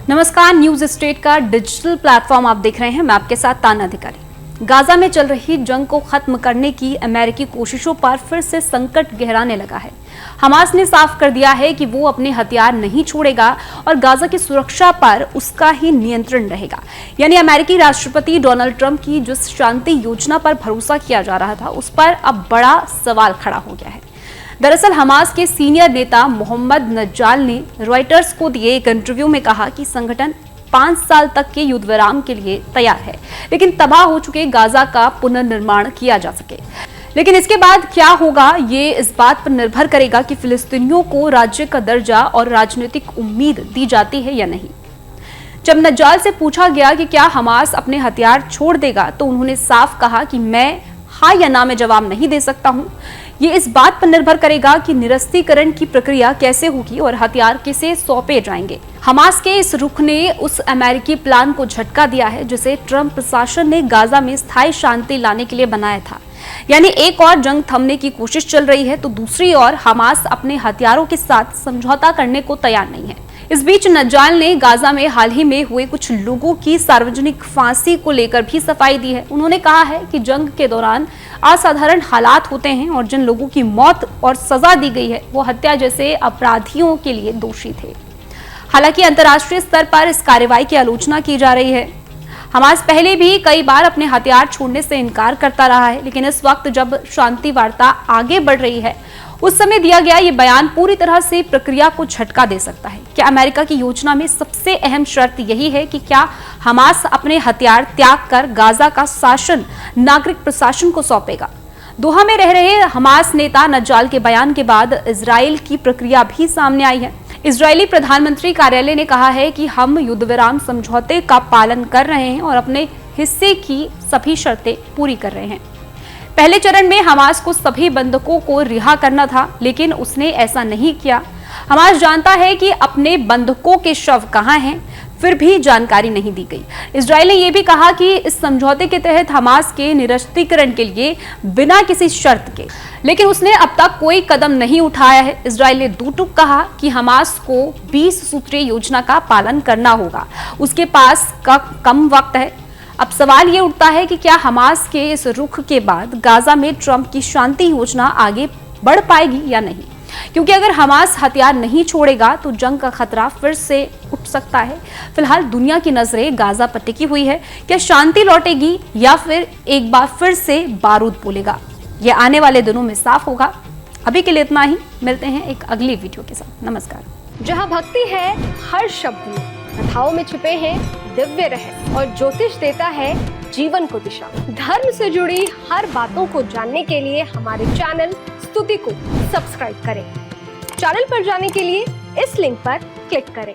नमस्कार, news state का digital platform आप देख रहे हैं। मैं आपके साथ ताना अधिकारी। गाजा में चल रही जंग को खत्म करने की अमेरिकी कोशिशों पर फिर से संकट गहराने लगा है। हमास ने साफ कर दिया है कि वो अपने हथियार नहीं छोड़ेगा और गाजा की सुरक्षा पर उसका ही नियंत्रण रहेगा। यानी अमेरिकी राष्ट्रपति डोनाल्ड ट्रंप की जिस शांति योजना पर भरोसा किया जा रहा था, उस पर अब बड़ा सवाल खड़ा हो गया है। दरअसल हमास के सीनियर नेता मोहम्मद नज्जाल ने रॉयटर्स को दिए एक इंटरव्यू में कहा कि संगठन 5 साल तक के युद्ध विराम के लिए तैयार है, लेकिन तबाह हो चुके गाजा का पुनर्निर्माण किया जा सके। लेकिन इसके बाद क्या होगा, ये इस बात पर निर्भर करेगा कि फिलिस्तीनियों को राज्य का दर्जा और राजनीतिक उम्मीद दी जाती है या नहीं। जब नज्जाल से पूछा गया कि क्या हमास अपने हथियार छोड़ देगा, तो उन्होंने साफ कहा कि मैं हाँ या ना में जवाब नहीं दे सकता हूं। ये इस बात पर निर्भर करेगा कि निरस्तीकरण की प्रक्रिया कैसे होगी और हथियार किसे सौंपे जाएंगे। हमास के इस रुख ने उस अमेरिकी प्लान को झटका दिया है जिसे ट्रंप प्रशासन ने गाजा में स्थायी शांति लाने के लिए बनाया था। यानी एक और जंग थमने की कोशिश चल रही है, तो दूसरी ओर हमास अपने हथियारों के साथ समझौता करने को तैयार नहीं है। इस बीच नज्जाल ने गाजा में हाल ही में हुए कुछ लोगों की सार्वजनिक फांसी को लेकर भी सफाई दी है। उन्होंने कहा है कि जंग के दौरान असाधारण हालात होते हैं और जिन लोगों की मौत और सजा दी गई है वो हत्या जैसे अपराधियों के लिए दोषी थे। हालांकि अंतर्राष्ट्रीय स्तर पर इस कार्रवाई की आलोचना की जा रही है। हमास पहले भी कई बार अपने हथियार छोड़ने से इनकार करता रहा है, लेकिन इस वक्त जब शांति वार्ता आगे बढ़ रही है, उस समय दिया गया ये बयान पूरी तरह से प्रक्रिया को झटका दे सकता है। क्या अमेरिका की योजना में सबसे अहम शर्त यही है कि क्या हमास अपने हथियार त्याग कर गाजा का शासन नागरिक प्रशासन को सौंपेगा? दोहा में रह रहे हमास नेता नज्जाल के बयान के बाद इजराइल की प्रक्रिया भी सामने आई है। इजरायली प्रधानमंत्री कार्यालय ने कहा है कि हम युद्ध विराम समझौते का पालन कर रहे हैं और अपने हिस्से की सभी शर्तें पूरी कर रहे हैं। पहले चरण में हमास को सभी बंधकों को रिहा करना था, लेकिन उसने ऐसा नहीं किया। हमास जानता है कि अपने बंधकों के शव कहां हैं, फिर भी जानकारी नहीं दी गई। इजराइल ने यह भी कहा कि इस समझौते के तहत हमास के निरस्तीकरण के लिए बिना किसी शर्त के, लेकिन उसने अब तक कोई कदम नहीं उठाया है। इजराइल ने दो टूक कहा कि हमास को 20 सूत्रीय योजना का पालन करना होगा, उसके पास कम वक्त है। अब सवाल ये उठता है कि क्या हमास के इस रुख के बाद गाजा में ट्रंप की शांति योजना आगे बढ़ पाएगी या नहीं, क्योंकि अगर हमास हथियार नहीं छोड़ेगा तो जंग का खतरा फिर से उठ सकता है। फिलहाल दुनिया की नजरें गाजा पर टिकी हुई है। क्या शांति लौटेगी या फिर एक बार फिर से बारूद बोलेगा, ये आने वाले दिनों में साफ होगा। अभी के लिए इतना ही, मिलते हैं एक अगली वीडियो के साथ। नमस्कार। जहाँ भक्ति है हर शब्द में, कथाओं में छुपे हैं दिव्य रहस्य और ज्योतिष देता है जीवन को दिशा। धर्म से जुड़ी हर बातों को जानने के लिए हमारे चैनल स्तुति को सब्सक्राइब करें। चैनल पर जाने के लिए इस लिंक पर क्लिक करें।